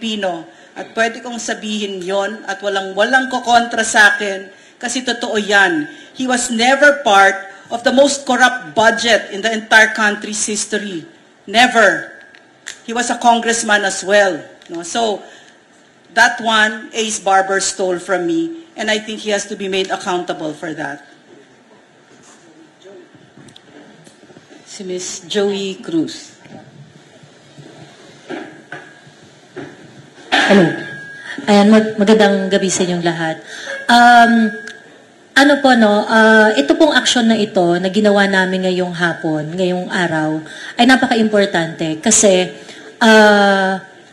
Pilipino. At pwede kong sabihin yon at walang kokontra sa akin kasi totoo yan. He was never part of the most corrupt budget in the entire country's history. Never. He was a congressman as well. No? So, that one, Ace Barber stole from me, and I think he has to be made accountable for that. Si Ms. Joey Cruz. Hello. Ayan, magandang gabi sa inyong lahat. Ito pong aksyon na ito na ginawa namin ngayong hapon, ngayong araw, ay napaka-importante kasi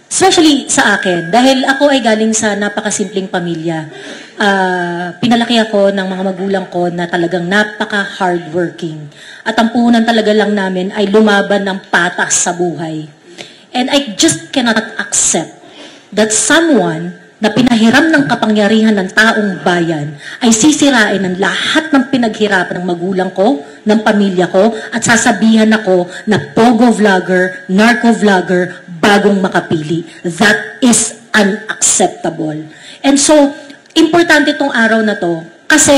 especially sa akin, dahil ako ay galing sa napakasimpleng pamilya. Pinalaki ako ng mga magulang ko na talagang napaka-hardworking. At ang puhunan talaga lang namin ay lumaban ng patas sa buhay. And I just cannot accept that someone na pinahiram ng kapangyarihan ng taong bayan ay sisirain ng lahat ng pinaghirapan ng magulang ko, ng pamilya ko, at sasabihan ako na pogo vlogger, narco vlogger, bagong makapili. That is unacceptable. And so, importante itong araw na to kasi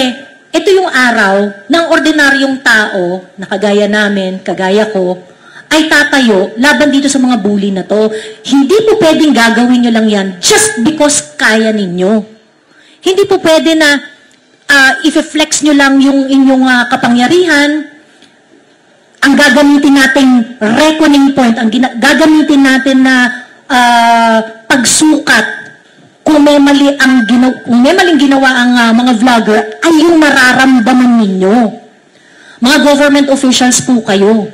ito yung araw ng ordinaryong tao na kagaya namin, kagaya ko, ay tatayo laban dito sa mga bully na to. Hindi po pwedeng gagawin nyo lang yan just because kaya ninyo. Hindi po pwede na i-flex nyo lang yung inyong kapangyarihan. Ang gagamitin nating reckoning point, ang gagamitin natin na pagsukat kung may maling ginawa ang mga vlogger ay yung mararamdaman ninyo. Mga government officials po kayo.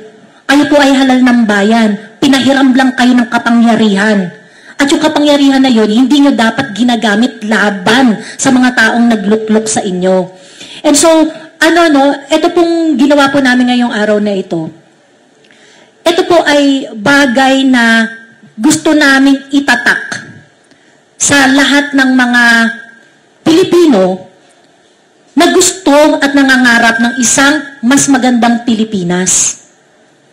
Kayo po ay halal ng bayan. Pinahiram lang kayo ng kapangyarihan. At yung kapangyarihan na yun, hindi nyo dapat ginagamit laban sa mga taong nagluklok sa inyo. And so, ito pong ginawa po namin ngayong araw na ito. Ito po ay bagay na gusto naming itatak sa lahat ng mga Pilipino na gusto at nangangarap ng isang mas magandang Pilipinas.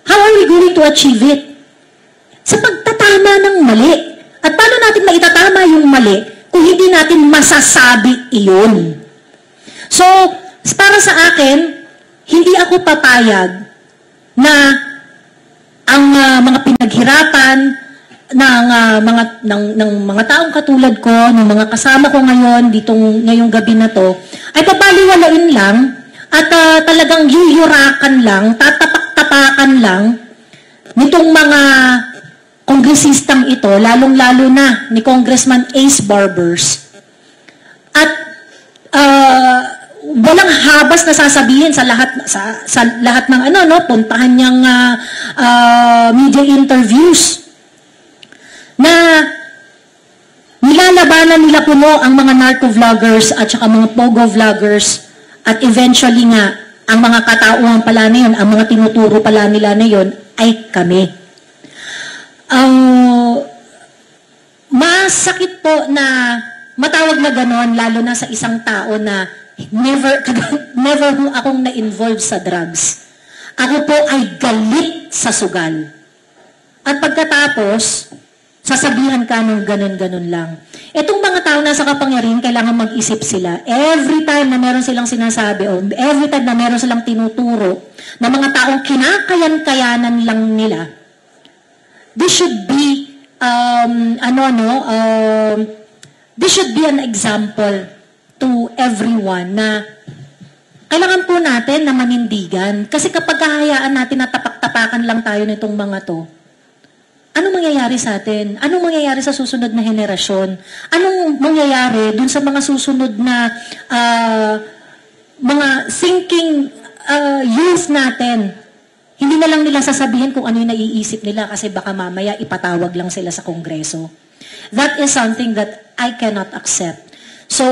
How are we going to achieve it? Sa pagtatama ng mali. At paano natin maitatama yung mali kung hindi natin masasabi iyon? So, para sa akin, hindi ako papayag na ang mga pinaghirapan ng mga taong katulad ko, ng mga kasama ko ngayon, ngayong gabi na to, ay papaliwalain lang at talagang yuyurakan lang, tatapak-tapakan lang nitong mga kongresistang ito, lalong-lalo na ni Congressman Ace Barbers. At walang habas na sasabihin sa lahat ng puntahan niyang media interviews na nilalabanan nila puno ang mga narco vloggers at saka mga pogo vloggers at eventually nga ang mga katauhan pala na yun, ang mga tinuturo pala nila na yun ay kami. Masakit po na matawag na ganon, lalo na sa isang tao na never akong na-involve sa drugs. Ako po ay galit sa sugal. At pagkatapos, sasabihan ka ng ganon-ganon lang. Itong mga tao na sa kapangyarihan, kailangan mag-isip sila. Every time na meron silang sinasabi o every time na meron silang tinuturo na mga taong kinakayan-kayanan lang nila, this should be this should be an example to everyone na kailangan po natin na manindigan. Kasi kapag hahayaan natin na tapak-tapakan lang tayo nitong mga to, anong mangyayari sa atin? Anong mangyayari sa susunod na henerasyon? Anong mangyayari dun sa mga susunod na mga thinking youth natin? Hindi na lang nila sasabihin kung ano yung naiisip nila kasi baka mamaya ipatawag lang sila sa Kongreso. That is something that I cannot accept. So,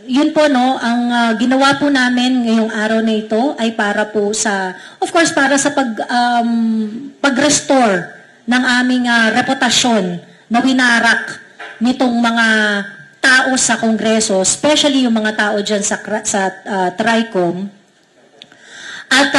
yun po, no, ang ginawa po namin ngayong araw na ito ay para po sa, of course, para sa pag-restore ng aming reputasyon na winarak nitong mga tao sa Kongreso, especially yung mga tao dyan sa TRICOM. At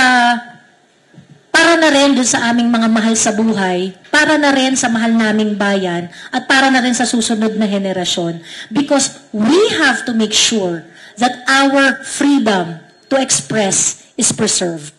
para para na rin dun sa aming mga mahal sa buhay, para na rin sa mahal naming bayan, at para na rin sa susunod na henerasyon. Because we have to make sure that our freedom to express is preserved.